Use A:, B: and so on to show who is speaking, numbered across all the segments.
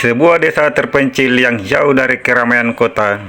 A: Sebuah desa terpencil yang jauh dari keramaian kota,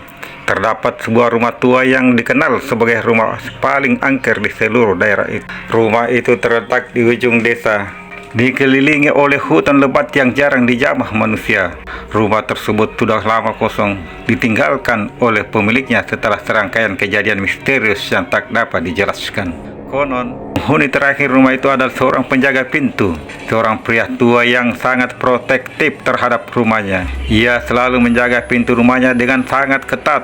A: terdapat sebuah rumah tua yang dikenal sebagai rumah paling angker di seluruh daerah itu. Rumah itu terletak di ujung desa, dikelilingi oleh hutan lebat yang jarang dijamah manusia. Rumah tersebut sudah lama kosong, ditinggalkan oleh pemiliknya setelah serangkaian kejadian misterius yang tak dapat dijelaskan. Konon, penghuni terakhir rumah itu adalah seorang penjaga pintu, seorang pria tua yang sangat protektif terhadap rumahnya. Ia selalu menjaga pintu rumahnya dengan sangat ketat,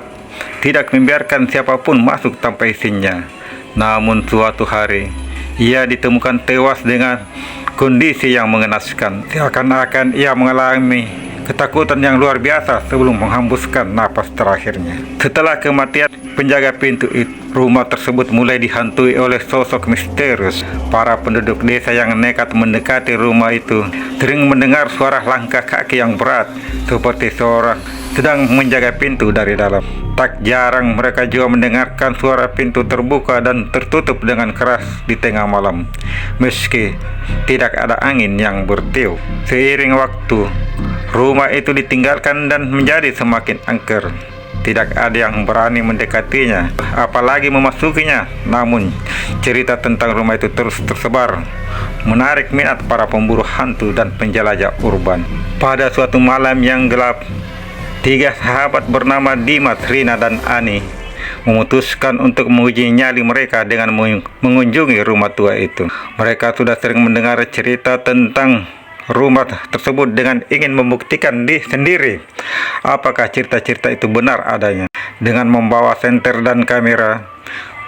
A: tidak membiarkan siapapun masuk tanpa izinnya. Namun suatu hari, ia ditemukan tewas dengan kondisi yang mengenaskan. Seakan-akan ia mengalami ketakutan yang luar biasa sebelum menghembuskan napas terakhirnya. Setelah kematian penjaga pintu itu, rumah tersebut mulai dihantui oleh sosok misterius. Para penduduk desa yang nekat mendekati rumah itu sering mendengar suara langkah kaki yang berat, seperti seorang sedang menjaga pintu dari dalam. Tak jarang mereka juga mendengarkan suara pintu terbuka dan tertutup dengan keras di tengah malam, meski tidak ada angin yang bertiup. Seiring waktu, rumah itu ditinggalkan dan menjadi semakin angker. Tidak ada yang berani mendekatinya, apalagi memasukinya. Namun, cerita tentang rumah itu terus tersebar, menarik minat para pemburu hantu dan penjelajah urban. Pada suatu malam yang gelap, tiga sahabat bernama Dimas, Rina, dan Ani memutuskan untuk menguji nyali mereka dengan mengunjungi rumah tua itu. Mereka sudah sering mendengar cerita tentang rumah tersebut dengan ingin membuktikan sendiri apakah cerita-cerita itu benar adanya. Dengan membawa senter dan kamera,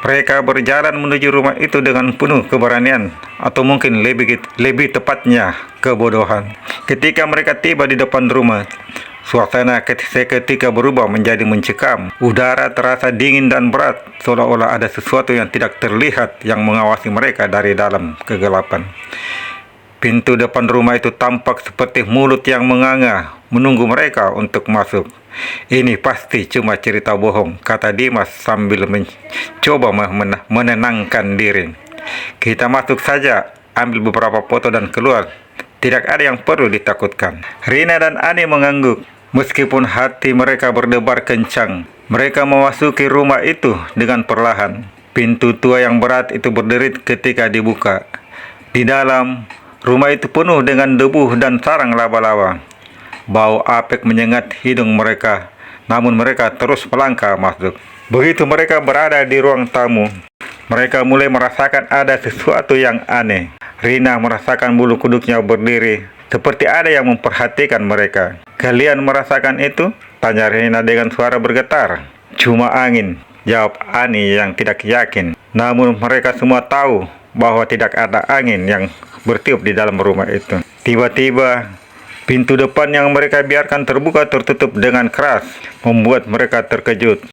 A: mereka berjalan menuju rumah itu dengan penuh keberanian, atau mungkin lebih tepatnya kebodohan. Ketika mereka tiba di depan rumah, suasana seketika berubah menjadi mencekam. Udara terasa dingin dan berat, seolah-olah ada sesuatu yang tidak terlihat yang mengawasi mereka dari dalam kegelapan. Pintu depan rumah itu tampak seperti mulut yang menganga, menunggu mereka untuk masuk. "Ini pasti cuma cerita bohong," kata Dimas sambil mencoba menenangkan diri. "Kita masuk saja, ambil beberapa foto dan keluar. Tidak ada yang perlu ditakutkan." Rina dan Ani mengangguk. Meskipun hati mereka berdebar kencang, mereka memasuki rumah itu dengan perlahan. Pintu tua yang berat itu berderit ketika dibuka. Di dalam, rumah itu penuh dengan debu dan sarang laba-laba. Bau apek menyengat hidung mereka, namun mereka terus melangkah masuk. Begitu mereka berada di ruang tamu, mereka mulai merasakan ada sesuatu yang aneh. Rina merasakan bulu kuduknya berdiri, seperti ada yang memperhatikan mereka. "Kalian merasakan itu?" tanya Rina dengan suara bergetar. "Cuma angin," jawab Ani yang tidak yakin. Namun mereka semua tahu bahwa tidak ada angin yang bertiup di dalam rumah itu. Tiba-tiba, pintu depan yang mereka biarkan terbuka tertutup dengan keras, membuat mereka terkejut.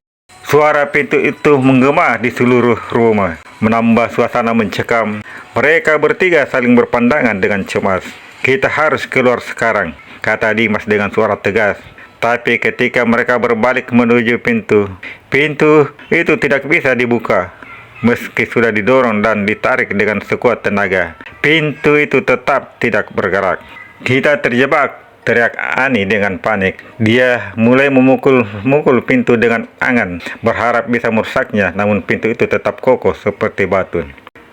A: Suara pintu itu menggema di seluruh rumah, menambah suasana mencekam. Mereka bertiga saling berpandangan dengan cemas. "Kita harus keluar sekarang," kata Dimas dengan suara tegas. Tapi ketika mereka berbalik menuju pintu itu tidak bisa dibuka. Meski sudah didorong dan ditarik dengan sekuat tenaga, pintu itu tetap tidak bergerak. "Kita terjebak," teriak Ani dengan panik. Dia mulai memukul pintu dengan angan, berharap bisa merusaknya, namun pintu itu tetap kokoh seperti batu.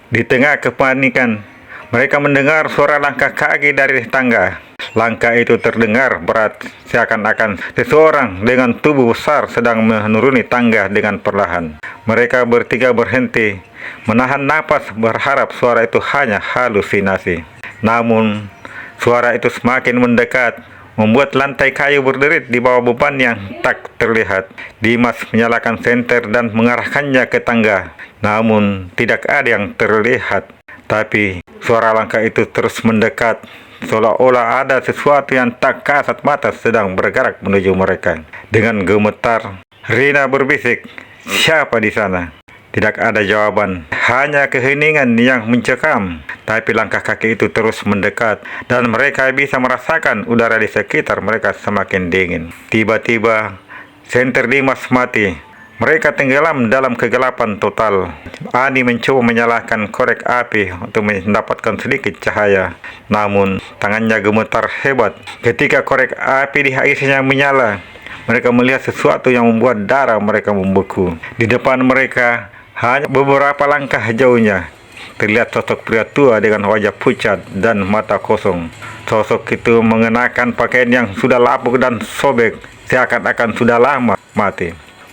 A: Di tengah kepanikan, mereka mendengar suara langkah kaki dari tangga. Langkah itu terdengar berat, seakan-akan seseorang dengan tubuh besar sedang menuruni tangga dengan perlahan. Mereka bertiga berhenti, menahan napas, berharap suara itu hanya halusinasi. Namun, suara itu semakin mendekat, membuat lantai kayu berderit di bawah beban yang tak terlihat. Dimas menyalakan senter dan mengarahkannya ke tangga, namun tidak ada yang terlihat. Tapi suara langkah itu terus mendekat, seolah-olah ada sesuatu yang tak kasat mata sedang bergerak menuju mereka. Dengan gemetar, Rina berbisik, "Siapa di sana?" Tidak ada jawaban, hanya keheningan yang mencekam. Tapi langkah kaki itu terus mendekat, dan mereka bisa merasakan udara di sekitar mereka semakin dingin. Tiba-tiba, senter Dimas mati. Mereka tenggelam dalam kegelapan total. Ani mencoba menyalakan korek api untuk mendapatkan sedikit cahaya. Namun, tangannya gemetar hebat. Ketika korek api di akhirnya menyala, mereka melihat sesuatu yang membuat darah mereka membeku. Di depan mereka, hanya beberapa langkah jauhnya, terlihat sosok pria tua dengan wajah pucat dan mata kosong. Sosok itu mengenakan pakaian yang sudah lapuk dan sobek, seakan-akan sudah lama mati.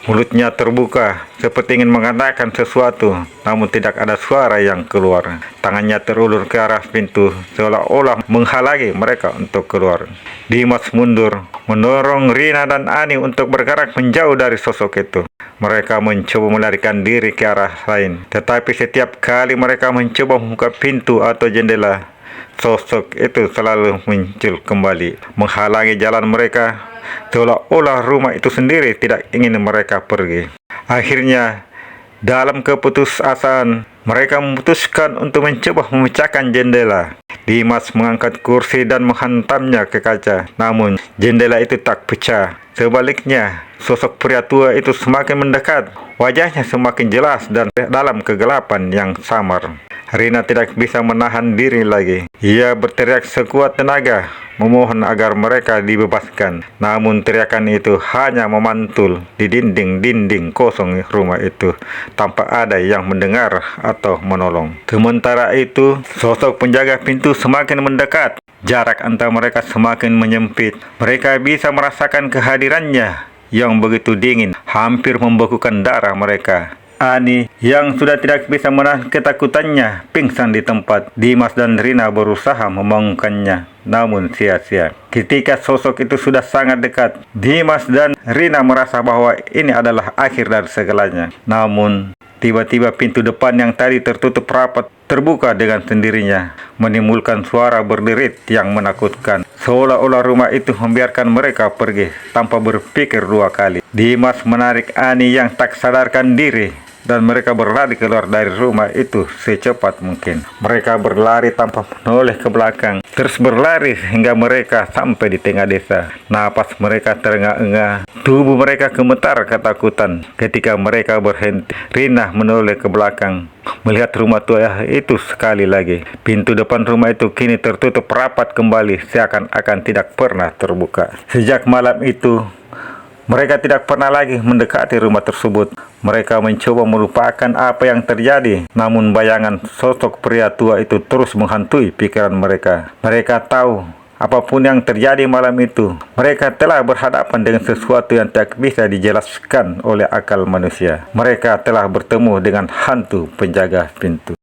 A: Mulutnya terbuka, seperti ingin mengatakan sesuatu, namun tidak ada suara yang keluar. Tangannya terulur ke arah pintu, seolah-olah menghalangi mereka untuk keluar. Dimas mundur, mendorong Rina dan Ani untuk bergerak menjauh dari sosok itu. Mereka mencoba melarikan diri ke arah lain, tetapi setiap kali mereka mencoba membuka pintu atau jendela, sosok itu selalu muncul kembali, menghalangi jalan mereka, seolah-olah rumah itu sendiri tidak ingin mereka pergi. Akhirnya, dalam keputusasaan, mereka memutuskan untuk mencoba memecahkan jendela. Dimas mengangkat kursi dan menghantamnya ke kaca, namun jendela itu tak pecah. Sebaliknya, sosok pria tua itu semakin mendekat. Wajahnya semakin jelas dan dalam kegelapan yang samar. Rina tidak bisa menahan diri lagi. Ia berteriak sekuat tenaga, memohon agar mereka dibebaskan. Namun teriakan itu hanya memantul di dinding-dinding kosong rumah itu, tanpa ada yang mendengar atau menolong. Sementara itu, sosok penjaga pintu semakin mendekat. Jarak antara mereka semakin menyempit. Mereka bisa merasakan kehadirannya yang begitu dingin, hampir membekukan darah mereka. Ani yang sudah tidak bisa menahan ketakutannya pingsan di tempat. Dimas dan Rina berusaha membangunkannya, namun sia-sia. Ketika sosok itu sudah sangat dekat, Dimas dan Rina merasa bahwa ini adalah akhir dari segalanya. Namun, tiba-tiba pintu depan yang tadi tertutup rapat terbuka dengan sendirinya, menimbulkan suara berderit yang menakutkan. Seolah-olah rumah itu membiarkan mereka pergi tanpa berpikir dua kali. Dimas menarik Ani yang tak sadarkan diri, dan mereka berlari keluar dari rumah itu secepat mungkin. Mereka berlari tanpa menoleh ke belakang, terus berlari hingga mereka sampai di tengah desa. Napas mereka terengah-engah, tubuh mereka gemetar ketakutan. Ketika mereka berhenti, Rina menoleh ke belakang, melihat rumah tua itu sekali lagi. Pintu depan rumah itu kini tertutup rapat kembali, seakan-akan tidak pernah terbuka. Sejak malam itu, mereka tidak pernah lagi mendekati rumah tersebut. Mereka mencoba melupakan apa yang terjadi, namun bayangan sosok pria tua itu terus menghantui pikiran mereka. Mereka tahu, apapun yang terjadi malam itu, mereka telah berhadapan dengan sesuatu yang tak bisa dijelaskan oleh akal manusia. Mereka telah bertemu dengan hantu penjaga pintu.